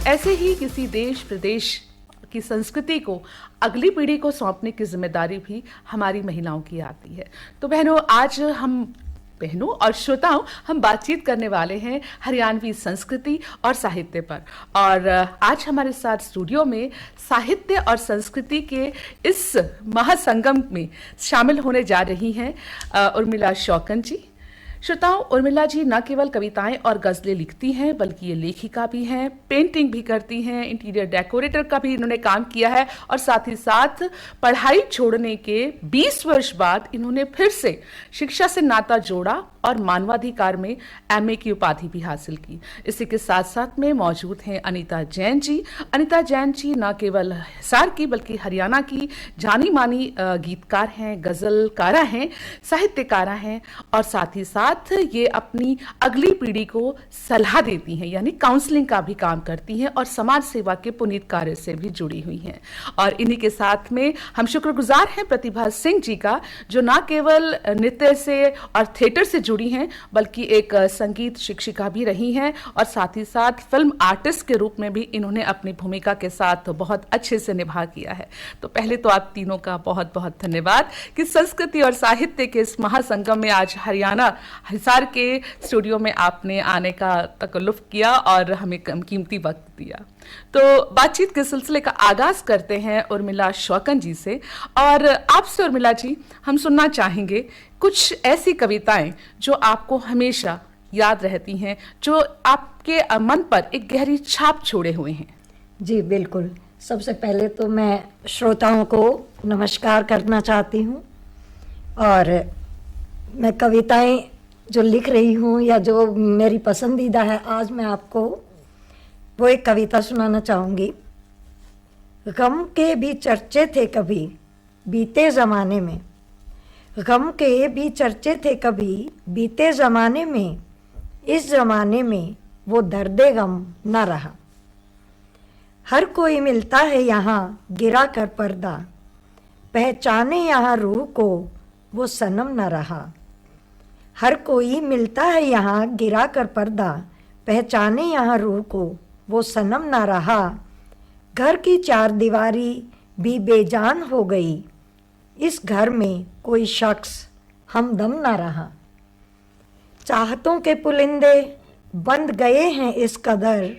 ऐसे ही किसी देश प्रदेश की संस्कृति को अगली पीढ़ी को सौंपने की जिम्मेदारी भी हमारी महिलाओं की आती है। तो बहनों, आज बहनों और श्रोताओं, हम बातचीत करने वाले हैं हरियाणवी संस्कृति और साहित्य पर। और आज हमारे साथ स्टूडियो में साहित्य और संस्कृति के इस महासंगम में शामिल होने जा रही हैं उर्मिला शौकन जी। श्रोताओं, उर्मिला जी न केवल कविताएं और गज़लें लिखती हैं, बल्कि ये लेखिका भी हैं, पेंटिंग भी करती हैं, इंटीरियर डेकोरेटर का भी इन्होंने काम किया है और साथ ही साथ पढ़ाई छोड़ने के 20 वर्ष बाद इन्होंने फिर से शिक्षा से नाता जोड़ा और मानवाधिकार में एमए की उपाधि भी हासिल की। इसी के साथ साथ में मौजूद हैं अनीता जैन जी। अनीता जैन जी न केवल हिसार की बल्कि हरियाणा की जानी मानी गीतकार हैं, गज़लकारा हैं, साहित्यकारा हैं और साथ ही साथ ये अपनी अगली पीढ़ी को सलाह देती हैं, यानी काउंसलिंग का भी काम करती हैं और समाज सेवा के पुनीत कार्य से भी जुड़ी हुई हैं। और इन्हीं के साथ में हम शुक्रगुजार हैं प्रतिभा सिंह जी का, जो न केवल नृत्य से और थिएटर से जुड़ी हैं बल्कि एक संगीत शिक्षिका भी रही हैं और साथ ही साथ फिल्म आर्टिस्ट के रूप में भी इन्होंने अपनी भूमिका के साथ बहुत अच्छे से निभा किया है। तो पहले तो आप तीनों का बहुत बहुत धन्यवाद कि संस्कृति और साहित्य के इस महासंगम में आज हरियाणा हिसार के स्टूडियो में आपने आने का तकल्लुफ किया और हमें कीमती वक्त दिया। तो बातचीत के सिलसिले का आगाज करते हैं उर्मिला शौकन जी से। और आपसे उर्मिला जी, हम सुनना चाहेंगे कुछ ऐसी कविताएं जो आपको हमेशा याद रहती हैं, जो आपके मन पर एक गहरी छाप छोड़े हुए हैं। जी बिल्कुल। सबसे पहले तो मैं श्रोताओं को नमस्कार करना चाहती हूँ और मैं कविताएं जो लिख रही हूँ या जो मेरी पसंदीदा है, आज मैं आपको वो एक कविता सुनाना चाहूँगी। गम के भी चर्चे थे कभी बीते ज़माने में, गम के भी चर्चे थे कभी बीते ज़माने में, इस ज़माने में वो दर्दे गम न रहा। हर कोई मिलता है यहाँ गिरा कर पर्दा, पहचाने यहाँ रूह को वो सनम न रहा। हर कोई मिलता है यहाँ गिरा कर पर्दा, पहचाने यहाँ रूह को वो सनम ना रहा। घर की चार दीवारी भी बेजान हो गई, इस घर में कोई शख्स हमदम ना रहा। चाहतों के पुलिंदे बंद गए हैं इस कदर,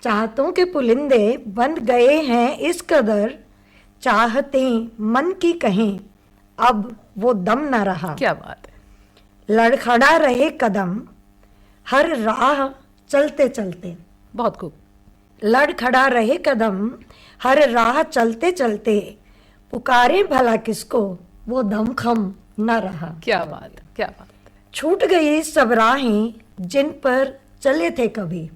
चाहतों के पुलिंदे बंद गए हैं इस कदर, चाहते मन की कहें अब वो दम ना रहा। क्या बात है। लड़खड़ा रहे कदम हर राह चलते चलते, बहुत खूब। लड़खड़ा रहे कदम हर राह चलते चलते, पुकारे भला किसको वो दमखम न रहा। क्या बात है, क्या बात है। छूट गई सब राहें जिन पर चले थे कभी,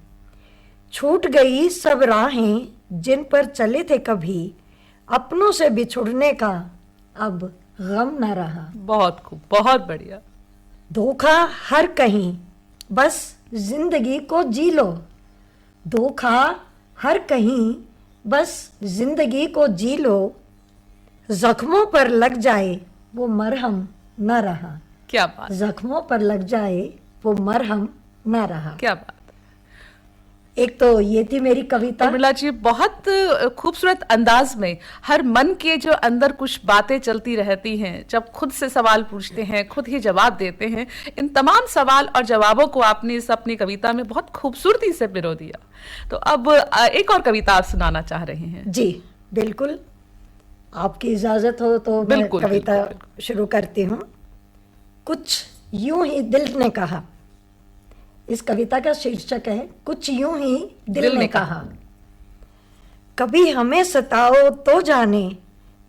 छूट गई सब राहें जिन पर चले थे कभी, अपनों से बिछुड़ने का अब गम न रहा। बहुत खूब, बहुत बढ़िया। धोखा हर कहीं बस जिंदगी को जी लो, धोखा हर कहीं बस जिंदगी को जी लो, जख्मों पर लग जाए वो मरहम न रहा। क्या बात। जख्मों पर लग जाए वो मरहम न रहा। क्या बात। एक तो ये थी मेरी कविता। उर्मिला जी, बहुत खूबसूरत अंदाज में हर मन के जो अंदर कुछ बातें चलती रहती हैं, जब खुद से सवाल पूछते हैं खुद ही जवाब देते हैं, इन तमाम सवाल और जवाबों को आपने इस अपनी कविता में बहुत खूबसूरती से पिरो दिया। तो अब एक और कविता आप सुनाना चाह रहे हैं। जी बिल्कुल, आपकी इजाजत हो तो मैं कविता शुरू करती हूँ। कुछ यूं ही दिल ने कहा, इस कविता का शीर्षक है कुछ यूं ही दिल ने कहा। कभी हमें सताओ तो जाने,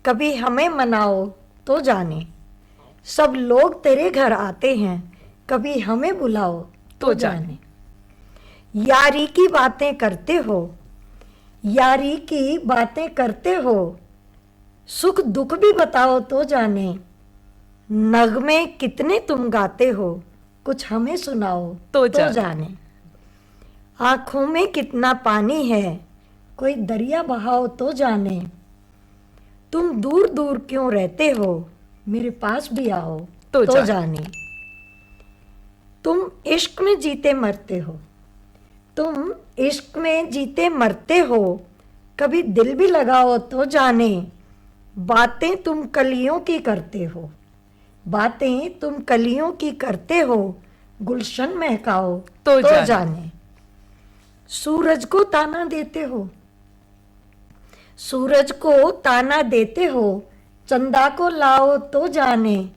कभी हमें मनाओ तो जाने, सब लोग तेरे घर आते हैं, कभी हमें बुलाओ तो जाने। यारी की बातें करते हो, यारी की बातें करते हो, सुख दुख भी बताओ तो जाने, नगमे कितने तुम गाते हो, कुछ हमें सुनाओ तो जाने। आंखों में कितना पानी है, कोई दरिया बहाओ तो जाने, तुम दूर दूर क्यों रहते हो, मेरे पास भी आओ तो जाने। तुम इश्क में जीते मरते हो, तुम इश्क में जीते मरते हो, कभी दिल भी लगाओ तो जाने। बातें तुम कलियों की करते हो, बातें तुम कलियों की करते हो, गुलशन महकाओ तो तो जाने। जाने। सूरज को ताना देते हो, सूरज को ताना देते हो, चंदा को लाओ तो जाने।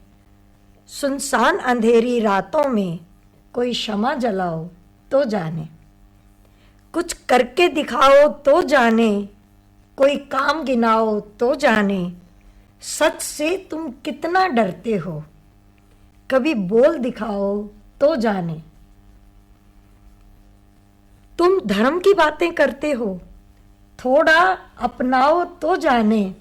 सुनसान अंधेरी रातों में कोई शमा जलाओ तो जाने। कुछ करके दिखाओ तो जाने, कोई काम गिनाओ तो जाने। सच से तुम कितना डरते हो, कभी बोल दिखाओ तो जाने। तुम धर्म की बातें करते हो, थोड़ा अपनाओ तो जाने।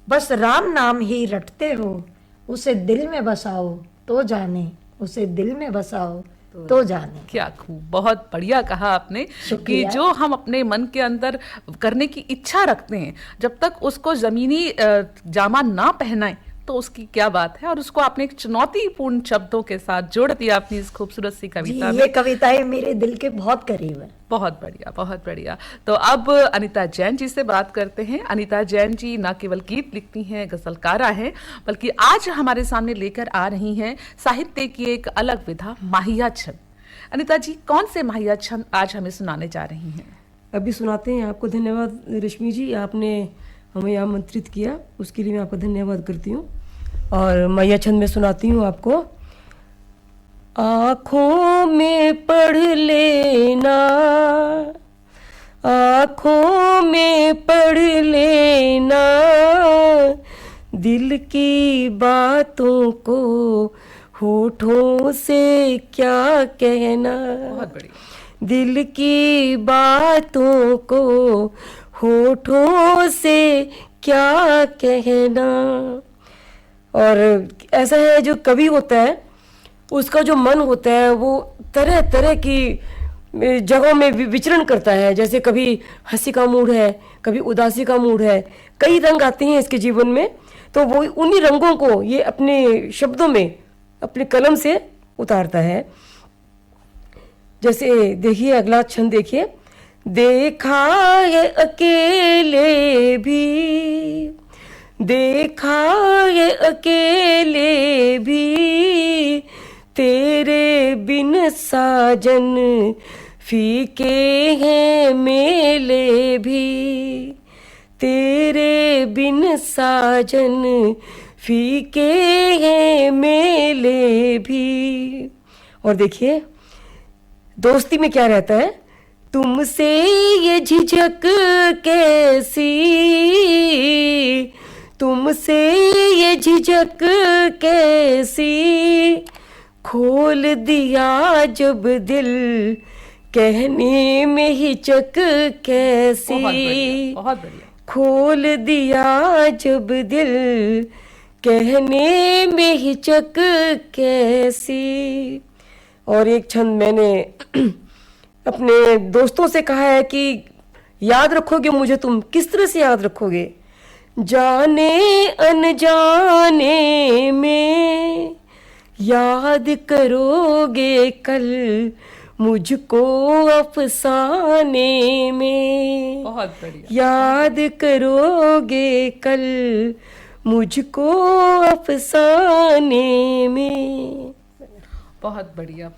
बस राम नाम ही रटते हो, उसे दिल में बसाओ तो जाने, उसे दिल में बसाओ तो जाने। क्या खूब, बहुत बढ़िया कहा आपने कि शुक्रिया। जो हम अपने मन के अंदर करने की इच्छा रखते हैं, जब तक उसको जमीनी जामा ना पहनाए तो उसकी क्या बात है। और उसको आपने एक चुनौतीपूर्ण शब्दों के साथ जोड़ दिया अपनी इस खूबसूरत सी जी, कविता में। ये कविताएं मेरे दिल के बहुत करीब है। बहुत बढ़िया, बहुत बढ़िया। तो अब अनीता जैन जी से बात करते हैं। अनीता जैन जी न केवल गीत लिखती हैं, गजलकारा हैं, बल्कि आज हमारे सामने लेकर आ रही हैं साहित्य की एक अलग विधा, माहिया छंद। अनीता जी, कौन से माहिया छंद आज हमें सुनाने जा रही हैं? अभी सुनाते हैं। आपको धन्यवाद रश्मि जी, आपने हमें आमंत्रित किया, उसके लिए मैं आपका धन्यवाद करती हूँ। और मैया छंद में सुनाती हूँ आपको। आँखों में पढ़ लेना, आँखों में पढ़ लेना, दिल की बातों को होठों से क्या कहना। बहुत बढ़िया। दिल की बातों को होठों से क्या कहना। और ऐसा है, जो कवि होता है उसका जो मन होता है वो तरह तरह की जगहों में विचरण करता है। जैसे कभी हंसी का मूड है, कभी उदासी का मूड है, कई रंग आते हैं इसके जीवन में। तो वो उन्हीं रंगों को ये अपने शब्दों में, अपने कलम से उतारता है। जैसे देखिए अगला छंद देखिए। देखा है अकेले भी, देखा है अकेले भी, तेरे बिन साजन फीके हैं मेले भी, तेरे बिन साजन फीके हैं मेले भी। और देखिए दोस्ती में क्या रहता है। तुमसे ये झिझक कैसी, तुमसे ये झिझक कैसी, खोल दिया जब दिल कहने में हिचक कैसी। बहुत बढ़िया, बहुत बढ़िया। खोल दिया जब दिल कहने में हिचक कैसी। और एक छंद मैंने अपने दोस्तों से कहा है कि याद रखोगे मुझे तुम, किस तरह से याद रखोगे। जाने अनजाने में याद करोगे कल मुझको अफसाने में। बहुत बढ़िया। याद करोगे कल मुझको अफसाने में। बहुत बढ़िया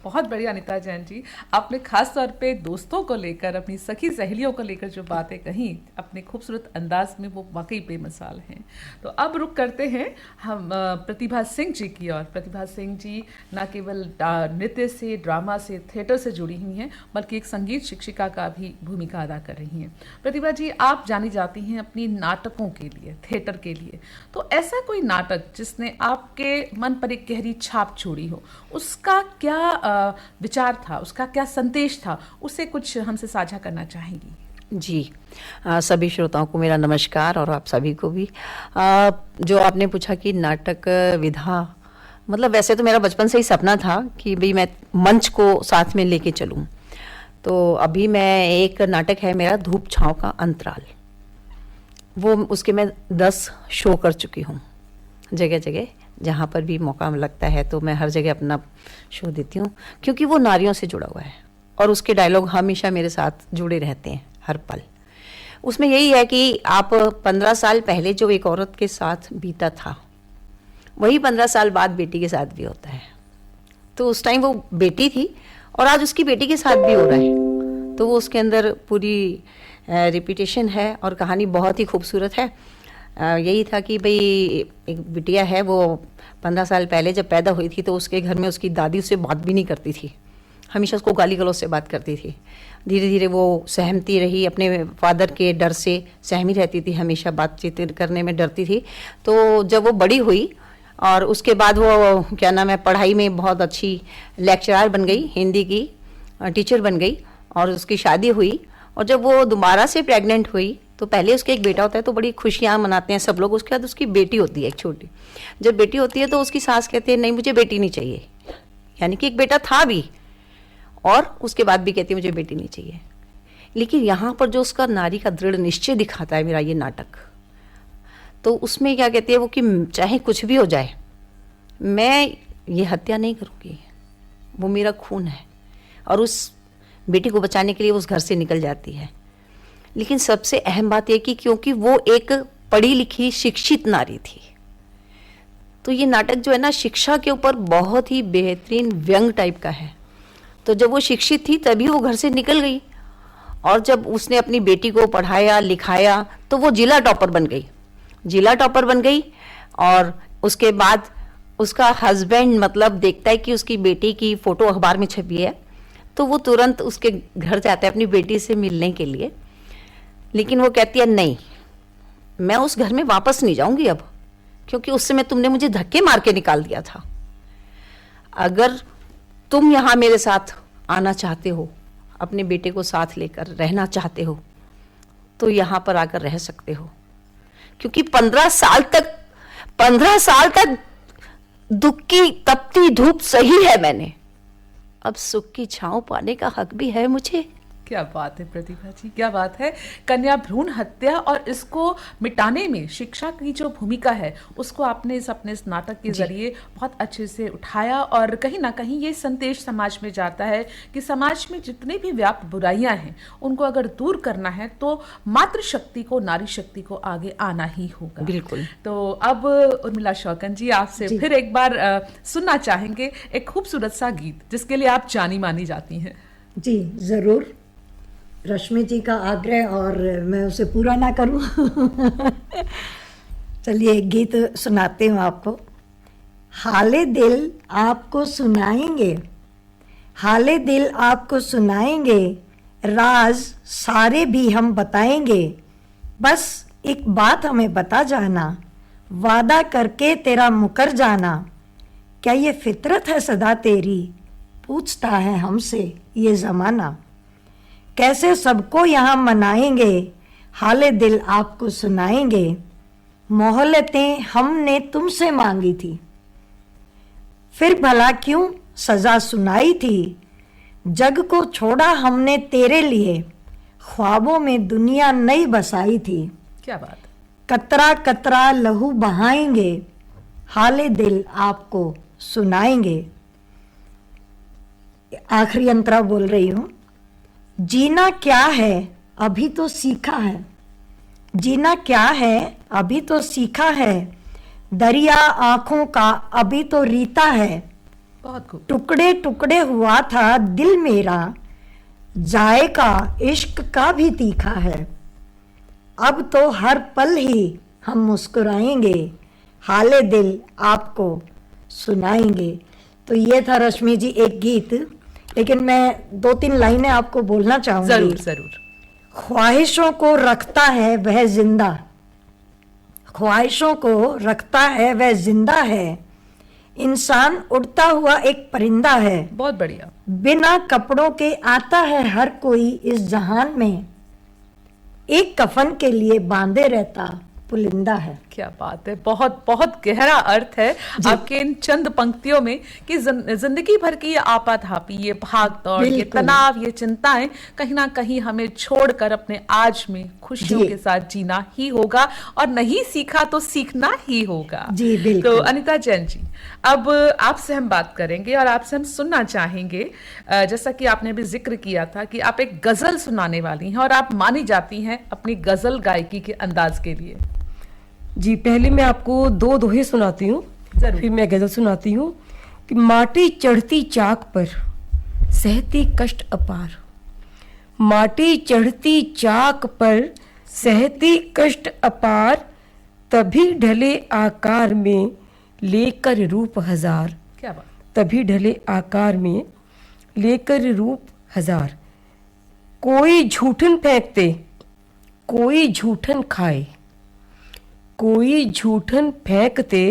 अनीता जैन जी। आपने खास तौर पे दोस्तों को लेकर, अपनी सखी सहेलियों को लेकर जो बातें कही अपने खूबसूरत अंदाज में, वो वाकई बेमिसाल हैं। तो अब रुक करते हैं हम प्रतिभा सिंह जी की ओर। प्रतिभा सिंह जी न केवल नृत्य से, ड्रामा से, थिएटर से जुड़ी हुई हैं, बल्कि एक संगीत शिक्षिका का भी भूमिका अदा कर रही हैं। प्रतिभा जी, आप जानी जाती हैं अपनी नाटकों के लिए, थिएटर के लिए। तो ऐसा कोई नाटक जिसने आपके मन पर एक गहरी छाप छोड़ी हो, उसका क्या विचार था, उसका क्या संदेश था, उसे कुछ हमसे साझा करना चाहेंगी? जी, सभी श्रोताओं को मेरा नमस्कार, और आप सभी को भी। जो आपने पूछा कि नाटक विधा, मतलब वैसे तो मेरा बचपन से ही सपना था कि भाई मैं मंच को साथ में लेके चलूं। तो अभी मैं एक नाटक है मेरा, धूप छांव का अंतराल, वो उसके मैं 10 शो कर चुकी हूँ। जगह जगह जहाँ पर भी मौका लगता है तो मैं हर जगह अपना शो देती हूँ, क्योंकि वो नारियों से जुड़ा हुआ है और उसके डायलॉग हमेशा मेरे साथ जुड़े रहते हैं हर पल। उसमें यही है कि आप 15 साल पहले जो एक औरत के साथ बीता था, वही 15 साल बाद बेटी के साथ भी होता है। तो उस टाइम वो बेटी थी और आज उसकी बेटी के साथ भी हो रहा है। तो वो उसके अंदर पूरी रिपीटेशन है और कहानी बहुत ही खूबसूरत है। यही था कि भाई एक बिटिया है, वो 15 साल पहले जब पैदा हुई थी तो उसके घर में उसकी दादी उससे बात भी नहीं करती थी, हमेशा उसको गाली गलौज से बात करती थी। धीरे धीरे वो सहमती रही, अपने फादर के डर से सहमी रहती थी, हमेशा बातचीत करने में डरती थी। तो जब वो बड़ी हुई और उसके बाद वो क्या नाम है, पढ़ाई में बहुत अच्छी लेक्चरर बन गई, हिंदी की टीचर बन गई और उसकी शादी हुई। और जब वो दोबारा से प्रेग्नेंट हुई तो पहले उसके एक बेटा होता है तो बड़ी खुशियाँ मनाते हैं सब लोग। उसके बाद उसकी बेटी होती है एक छोटी। जब बेटी होती है तो उसकी सास कहती है नहीं मुझे बेटी नहीं चाहिए, यानी कि एक बेटा था भी और उसके बाद भी कहती है मुझे बेटी नहीं चाहिए। लेकिन यहाँ पर जो उसका नारी का दृढ़ निश्चय दिखाता है मेरा ये नाटक, तो उसमें क्या कहती है वो कि चाहे कुछ भी हो जाए मैं ये हत्या नहीं करूँगी, वो मेरा खून है। और उस बेटी को बचाने के लिए वो उस घर से निकल जाती है। लेकिन सबसे अहम बात यह कि क्योंकि वो एक पढ़ी लिखी शिक्षित नारी थी, तो ये नाटक जो है ना शिक्षा के ऊपर बहुत ही बेहतरीन व्यंग टाइप का है। तो जब वो शिक्षित थी तभी वो घर से निकल गई और जब उसने अपनी बेटी को पढ़ाया लिखाया तो वो जिला टॉपर बन गई, जिला टॉपर बन गई। और उसके बाद उसका हस्बैंड मतलब देखता है कि उसकी बेटी की फ़ोटो अखबार में छपी है तो वो तुरंत उसके घर जाता है अपनी बेटी से मिलने के लिए। लेकिन वो कहती है नहीं, मैं उस घर में वापस नहीं जाऊंगी अब, क्योंकि उस समय तुमने मुझे धक्के मार के निकाल दिया था। अगर तुम यहाँ मेरे साथ आना चाहते हो, अपने बेटे को साथ लेकर रहना चाहते हो, तो यहाँ पर आकर रह सकते हो। क्योंकि 15 साल तक दुख की तपती धूप सही है मैंने, अब सुख की छांव पाने का हक भी है मुझे। क्या बात है प्रतिभा जी, क्या बात है। कन्या भ्रूण हत्या और इसको मिटाने में शिक्षा की जो भूमिका है उसको आपने अपने इस नाटक के जरिए बहुत अच्छे से उठाया और कहीं ना कहीं ये संदेश समाज में जाता है कि समाज में जितनी भी व्याप्त बुराइयां हैं उनको अगर दूर करना है तो मातृशक्ति को, नारी शक्ति को आगे आना ही होगा। बिल्कुल। तो अब उर्मिला शौकन जी आपसे फिर एक बार सुनना चाहेंगे एक खूबसूरत सा गीत जिसके लिए आप जानी मानी जाती हैं। जी ज़रूर, रश्मि जी का आग्रह और मैं उसे पूरा ना करूं। चलिए एक गीत सुनाती हूँ आपको। हाले दिल आपको सुनाएंगे, हाले दिल आपको सुनाएंगे, राज सारे भी हम बताएंगे, बस एक बात हमें बता जाना, वादा करके तेरा मुकर जाना, क्या ये फितरत है सदा तेरी, पूछता है हमसे ये ज़माना, कैसे सबको यहाँ मनाएंगे, हाले दिल आपको सुनाएंगे, मोहलतें हमने तुमसे मांगी थी, फिर भला क्यों सज़ा सुनाई थी, जग को छोड़ा हमने तेरे लिए, ख्वाबों में दुनिया नई बसाई थी। क्या बात। कतरा कतरा लहू बहाएंगे, हाले दिल आपको सुनाएंगे। आखिरी अंतरा बोल रही हूँ। जीना क्या है अभी तो सीखा है, जीना क्या है अभी तो सीखा है, दरिया आंखों का अभी तो रीता है, बहुत खूब। टुकड़े टुकड़े हुआ था दिल मेरा, जायका इश्क का भी तीखा है, अब तो हर पल ही हम मुस्कुराएंगे, हाले दिल आपको सुनाएंगे। तो ये था रश्मि जी एक गीत, लेकिन मैं 2-3 लाइनें आपको बोलना चाहूंगी। जरूर जरूर। ख्वाहिशों को रखता है वह जिंदा, ख्वाहिशों को रखता है वह जिंदा है, इंसान उड़ता हुआ एक परिंदा है, बहुत बढ़िया। बिना कपड़ों के आता है हर कोई इस जहान में, एक कफन के लिए बांधे रहता पुलिंदा है। क्या बात है, बहुत बहुत गहरा अर्थ है आपके इन चंद पंक्तियों में कि जिंदगी भर की ये आपाधापी, ये भाग दौड़, ये बिल्कुल। तनाव, ये चिंताएं कहीं ना कहीं हमें छोड़कर अपने आज में खुशियों जी। के साथ जीना ही होगा, और नहीं सीखा तो सीखना ही होगा। जी, बिल्कुल। तो अनीता जैन जी, अब आपसे हम बात करेंगे और आपसे हम सुनना चाहेंगे, जैसा कि आपने भी जिक्र किया था कि आप एक गजल सुनाने वाली हैं और आप मानी जाती हैं अपनी गजल गायकी के अंदाज के लिए। जी, पहले मैं आपको 2 दोहे सुनाती हूँ, जरूर। फिर मैं गजल सुनाती हूँ कि माटी चढ़ती चाक पर सहती कष्ट अपार, माटी चढ़ती चाक पर सहती कष्ट अपार, तभी ढले आकार में लेकर रूप हजार, क्या बात। तभी ढले आकार में लेकर रूप हजार। कोई झूठन फेंकते, कोई झूठन खाए, कोई झूठन फेंकते,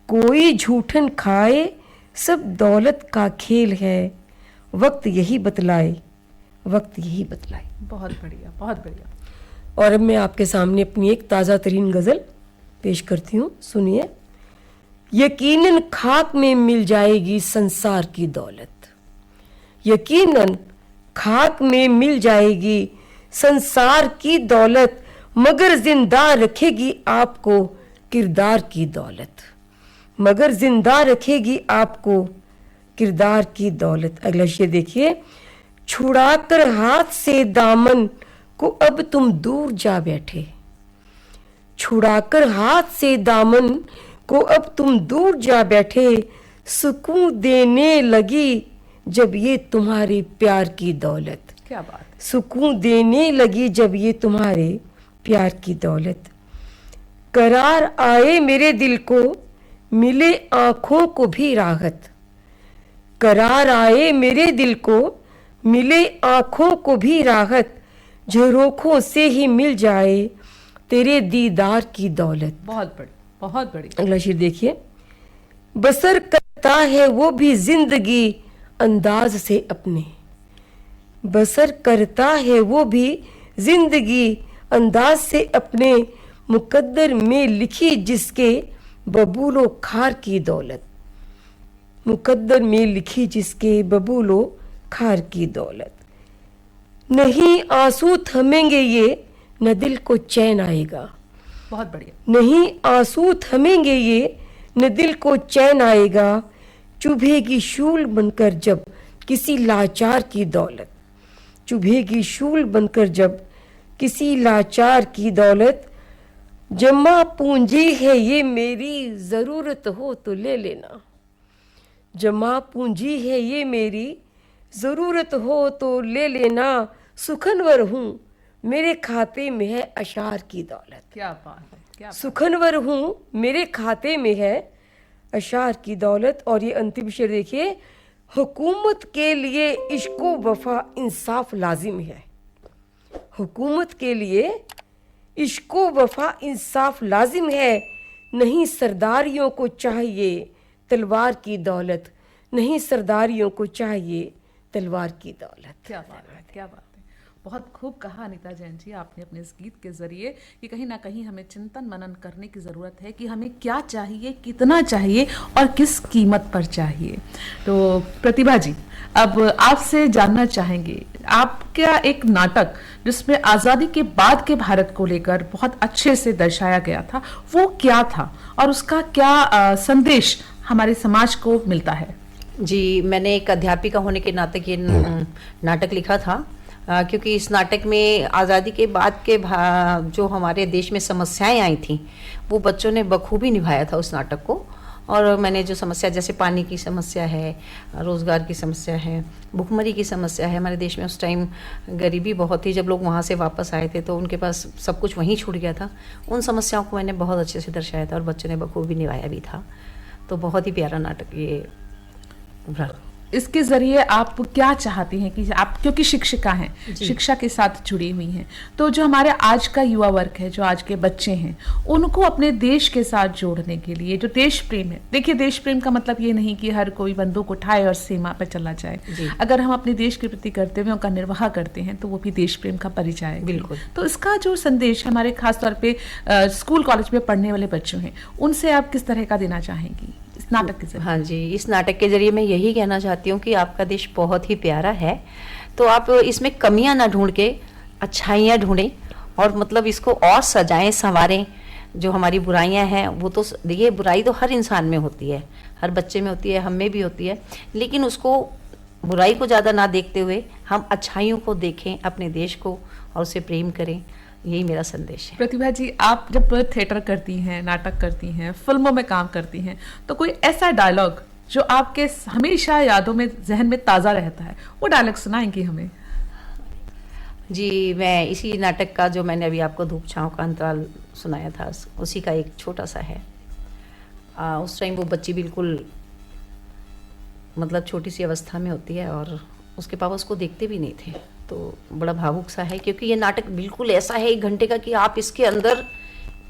कोई झूठन खाए, सब दौलत का खेल है, वक्त यही बतलाए, वक्त यही बतलाए। बहुत बढ़िया, बहुत बढ़िया। और अब मैं आपके सामने अपनी एक ताज़ा तरीन गज़ल पेश करती हूँ, सुनिए। यकीनन खाक में मिल जाएगी संसार की दौलत, यकीनन खाक में मिल जाएगी संसार की दौलत, मगर जिंदा रखेगी आपको किरदार की दौलत, मगर जिंदा रखेगी आपको किरदार की दौलत। अगला शेर देखिए। छुड़ाकर हाथ से दामन को अब तुम दूर जा बैठे, छुड़ाकर हाथ से दामन को अब तुम दूर जा बैठे, सुकून देने लगी जब ये तुम्हारे प्यार की दौलत, क्या बात है। सुकून देने लगी जब ये तुम्हारे प्यार की दौलत। करार आए मेरे दिल को मिले आंखों को भी राहत, करार आए मेरे दिल को मिले आंखों को भी राहत, झरोखों से ही मिल जाए तेरे दीदार की दौलत। बहुत बढ़िया, बहुत बढ़िया। अगला शेर देखिए। बसर करता है वो भी जिंदगी अंदाज से अपने, बसर करता है वो भी जिंदगी अंदाज से अपने, मुकद्दर में लिखी जिसके बबूलो खार की दौलत, मुकद्दर में लिखी जिसके बबूलो खार की दौलत। नहीं आंसू थमेंगे ये न दिल को चैन आएगा, बहुत बढ़िया। नहीं आंसू थमेंगे ये न दिल को चैन आएगा, चुभेगी शूल बनकर जब किसी लाचार की दौलत, चुभेगी शूल बनकर जब किसी लाचार की दौलत। जमा पूंजी है ये मेरी ज़रूरत हो तो ले लेना, जमा पूंजी है ये मेरी ज़रूरत हो तो ले लेना, सुखनवर हूँ मेरे खाते में है अशार की दौलत, क्या बात है, क्या बात। सुखनवर हूँ मेरे खाते में है अशार की दौलत। और ये अंतिम शेर देखिए। हुकूमत के लिए इश्को वफा इंसाफ लाजिम है, हुकूमत के लिए इश्को वफा इंसाफ लाजिम है, नहीं सरदारियों को चाहिए तलवार की दौलत, नहीं सरदारियों को चाहिए तलवार की दौलत। क्या बात है, क्या बात है। बहुत खूब कहा अनीता जैन जी आपने अपने इस गीत के जरिए कि कहीं ना कहीं हमें चिंतन मनन करने की ज़रूरत है कि हमें क्या चाहिए, कितना चाहिए और किस कीमत पर चाहिए। तो प्रतिभा जी, अब आपसे जानना चाहेंगे, आपका एक नाटक जिसमें आज़ादी के बाद के भारत को लेकर बहुत अच्छे से दर्शाया गया था, वो क्या था और उसका क्या संदेश हमारे समाज को मिलता है? जी, मैंने एक अध्यापिका होने के नाते ये नाटक लिखा था, क्योंकि इस नाटक में आज़ादी के बाद के जो हमारे देश में समस्याएं आई थी वो बच्चों ने बखूबी निभाया था उस नाटक को। और मैंने जो समस्या, जैसे पानी की समस्या है, रोज़गार की समस्या है, भुखमरी की समस्या है, हमारे देश में उस टाइम गरीबी बहुत थी, जब लोग वहाँ से वापस आए थे तो उनके पास सब कुछ वहीं छूट गया था, उन समस्याओं को मैंने बहुत अच्छे से दर्शाया था और बच्चों ने बखूबी निभाया भी था। तो बहुत ही प्यारा नाटक ये रहा। इसके जरिए आप क्या चाहती हैं कि आप, क्योंकि शिक्षिका हैं, शिक्षा के साथ जुड़ी हुई हैं, तो जो हमारे आज का युवा वर्ग है, जो आज के बच्चे हैं, उनको अपने देश के साथ जोड़ने के लिए जो देश प्रेम है, देखिए देश प्रेम का मतलब ये नहीं कि हर कोई बंदूक उठाए और सीमा पर चला जाए। अगर हम अपने देश के प्रति कर्तव्यों का निर्वाह करते हैं तो वो भी देश प्रेम का परिचय है। बिल्कुल। तो इसका जो संदेश हमारे खासतौर पे स्कूल कॉलेज में पढ़ने वाले बच्चों हैं, उनसे आप किस तरह का देना चाहेंगी इस नाटक के जरिए? हाँ जी, इस नाटक के जरिए मैं यही कहना चाहती हूँ कि आपका देश बहुत ही प्यारा है, तो आप इसमें कमियां ना ढूंढ के अच्छाइयाँ ढूंढें और मतलब इसको और सजाएं संवारें। जो हमारी बुराइयां हैं वो तो देखिए, बुराई तो हर इंसान में होती है, हर बच्चे में होती है, हम में भी होती है, लेकिन उसको बुराई को ज़्यादा ना देखते हुए हम अच्छाइयों को देखें, अपने देश को, और उसे प्रेम करें। यही मेरा संदेश है। प्रतिभा जी, आप जब थिएटर करती हैं, नाटक करती हैं, फिल्मों में काम करती हैं, तो कोई ऐसा डायलॉग जो आपके हमेशा यादों में, जहन में ताज़ा रहता है, वो डायलॉग सुनाएंगी हमें? जी, मैं इसी नाटक का, जो मैंने अभी आपको धूप छाँव का अंतराल सुनाया था, उसी का एक छोटा सा है। उस टाइम वो बच्ची बिल्कुल मतलब छोटी सी अवस्था में होती है और उसके पापा उसको देखते भी नहीं थे, तो बड़ा भावुक सा है, क्योंकि ये नाटक बिल्कुल ऐसा है 1 घंटे का कि आप इसके अंदर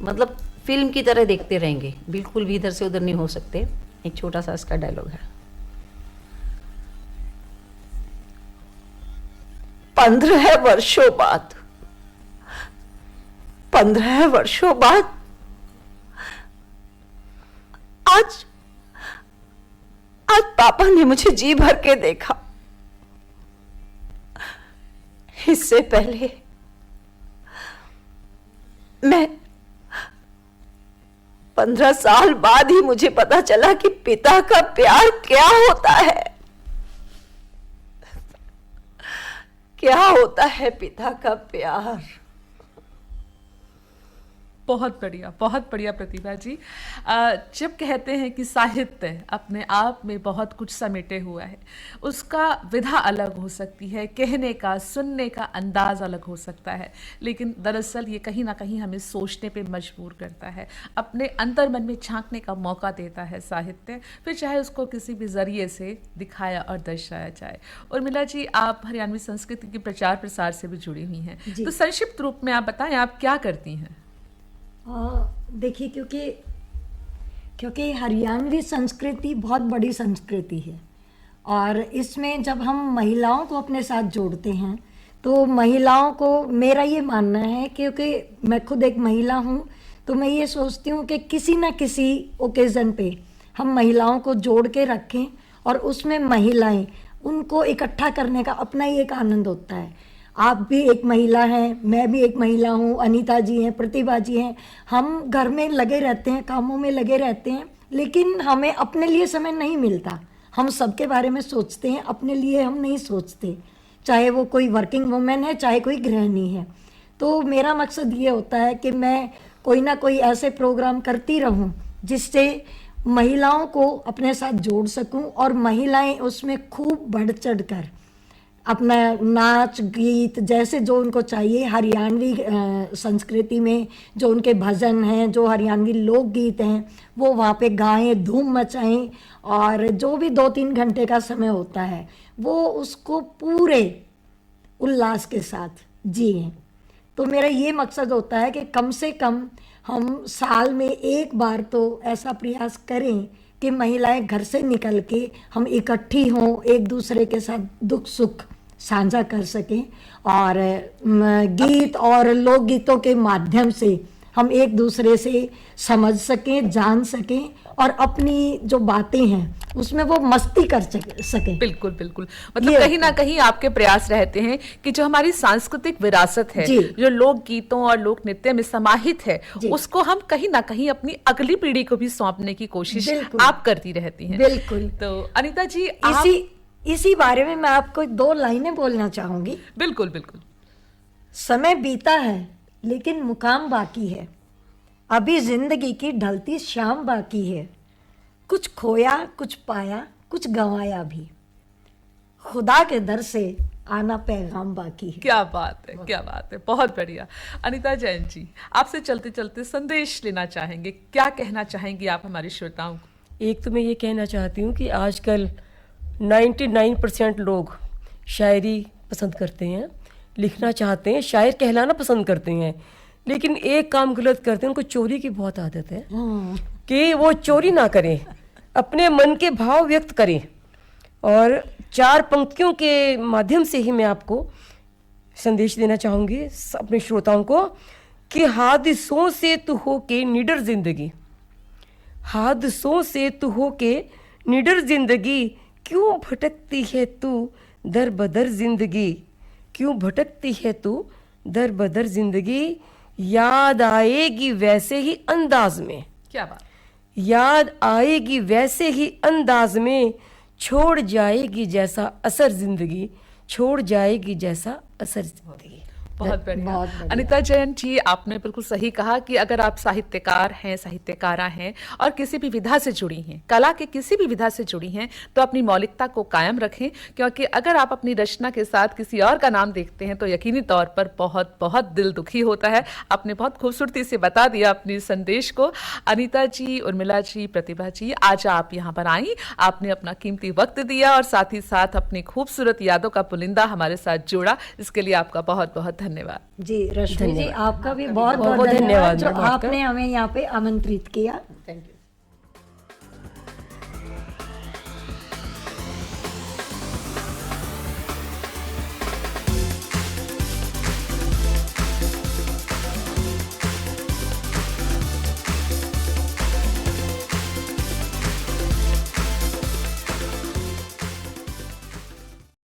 मतलब फिल्म की तरह देखते रहेंगे, बिल्कुल भी इधर से उधर नहीं हो सकते। एक छोटा सा इसका डायलॉग है। 15 वर्षों बाद, 15 वर्षों बाद आज पापा ने मुझे जी भर के देखा। इससे पहले मैं 15 साल बाद ही मुझे पता चला कि पिता का प्यार क्या होता है, क्या होता है पिता का प्यार। बहुत बढ़िया प्रतिभा जी। जब कहते हैं कि साहित्य अपने आप में बहुत कुछ समेटे हुआ है, उसका विधा अलग हो सकती है, कहने का, सुनने का अंदाज अलग हो सकता है, लेकिन दरअसल ये कहीं ना कहीं हमें सोचने पे मजबूर करता है, अपने अंतर मन में झांकने का मौका देता है साहित्य, फिर चाहे उसको किसी भी जरिए से दिखाया और दर्शाया जाए। उर्मिला जी, आप हरियाणवी संस्कृति के प्रचार प्रसार से भी जुड़ी हुई हैं, तो संक्षिप्त रूप में आप बताएं, आप क्या करती हैं? देखिए, क्योंकि हरियाणवी संस्कृति बहुत बड़ी संस्कृति है, और इसमें जब हम महिलाओं को अपने साथ जोड़ते हैं तो महिलाओं को, मेरा ये मानना है, क्योंकि मैं खुद एक महिला हूँ, तो मैं ये सोचती हूँ कि किसी न किसी ओकेज़न पे हम महिलाओं को जोड़ के रखें, और उसमें महिलाएं, उनको इकट्ठा करने का अपना ही एक आनंद होता है। आप भी एक महिला हैं, मैं भी एक महिला हूँ, अनीता जी हैं, प्रतिभा जी हैं, हम घर में लगे रहते हैं, कामों में लगे रहते हैं, लेकिन हमें अपने लिए समय नहीं मिलता। हम सबके बारे में सोचते हैं, अपने लिए हम नहीं सोचते, चाहे वो कोई वर्किंग वुमेन है, चाहे कोई गृहिणी है। तो मेरा मकसद ये होता है कि मैं कोई ना कोई ऐसे प्रोग्राम करती रहूं जिससे महिलाओं को अपने साथ जोड़ सकूं, और महिलाएं उसमें खूब बढ़ चढ़ कर अपना नाच गीत, जैसे जो उनको चाहिए, हरियाणवी संस्कृति में जो उनके भजन हैं, जो हरियाणवी लोकगीत हैं, वो वहाँ पे गाएं, धूम मचाएं, और जो भी 2-3 घंटे का समय होता है वो उसको पूरे उल्लास के साथ जिएं। तो मेरा ये मकसद होता है कि कम से कम हम साल में एक बार तो ऐसा प्रयास करें कि महिलाएं घर से निकल के हम इकट्ठी हों, एक दूसरे के साथ दुख सुख साझा कर सकें, और गीत और लोकगीतों के माध्यम से हम एक दूसरे से समझ सकें, जान सकें, और अपनी जो बातें हैं उसमें वो मस्ती कर सकें। बिल्कुल बिल्कुल, मतलब कहीं ना कहीं आपके प्रयास रहते हैं कि जो हमारी सांस्कृतिक विरासत है, जो लोक गीतों और लोक नृत्य में समाहित है, उसको हम कहीं ना कहीं अपनी अगली पीढ़ी को भी सौंपने की कोशिश आप करती रहती हैं। बिल्कुल। तो अनीता जी, इसी बारे में मैं आपको 2 लाइनें बोलना चाहूंगी। बिल्कुल बिल्कुल। समय बीता है लेकिन मुकाम बाकी है, अभी जिंदगी की ढलती शाम बाकी है, कुछ खोया कुछ पाया कुछ गंवाया भी, खुदा के दर से आना पैगाम बाकी है। क्या बात है, क्या बात है, बहुत बढ़िया। अनीता जैन जी, आपसे चलते चलते संदेश लेना चाहेंगे, क्या कहना चाहेंगी आप हमारे श्रोताओं को? एक तो मैं ये कहना चाहती हूँ कि आजकल 99% लोग शायरी पसंद करते हैं, लिखना चाहते हैं, शायर कहलाना पसंद करते हैं, लेकिन एक काम गलत करते हैं, उनको चोरी की बहुत आदत है कि वो चोरी ना करें, अपने मन के भाव व्यक्त करें। और 4 पंक्तियों के माध्यम से ही मैं आपको संदेश देना चाहूँगी अपने श्रोताओं को कि हादसों से तू हो के निडर जिंदगी, हादसों से तू हो के निडर जिंदगी, क्यों भटकती है तू दर बदर जिंदगी, क्यों भटकती है तू दर बदर जिंदगी, याद आएगी वैसे ही अंदाज में, क्या बात। याद आएगी वैसे ही अंदाज में, छोड़ जाएगी जैसा असर जिंदगी, छोड़ जाएगी जैसा असर जिंदगी। बहुत बढ़िया। बहुत बढ़िया। अनीता जैन जी, आपने बिल्कुल सही कहा कि अगर आप साहित्यकार हैं, साहित्यकारा हैं और किसी भी विधा से जुड़ी हैं, कला के किसी भी विधा से जुड़ी हैं, तो अपनी मौलिकता को कायम रखें, क्योंकि अगर आप अपनी रचना के साथ किसी और का नाम देखते हैं तो यकीनी तौर पर बहुत बहुत दिल दुखी होता है। आपने बहुत खूबसूरती से बता दिया अपनी संदेश को। अनीता जी, उर्मिला जी, प्रतिभा जी, आज आप यहाँ पर आई, आपने अपना कीमती वक्त दिया और साथ ही साथ अपनी खूबसूरत यादों का पुलिंदा हमारे साथ जोड़ा, इसके लिए आपका बहुत बहुत धन्यवाद। जी रश्मि जी, आपका भी बहुत बहुत बहुत धन्यवाद धन्यवाद जो मेरे बात का। आपने हमें यहाँ पे आमंत्रित किया। Thank you.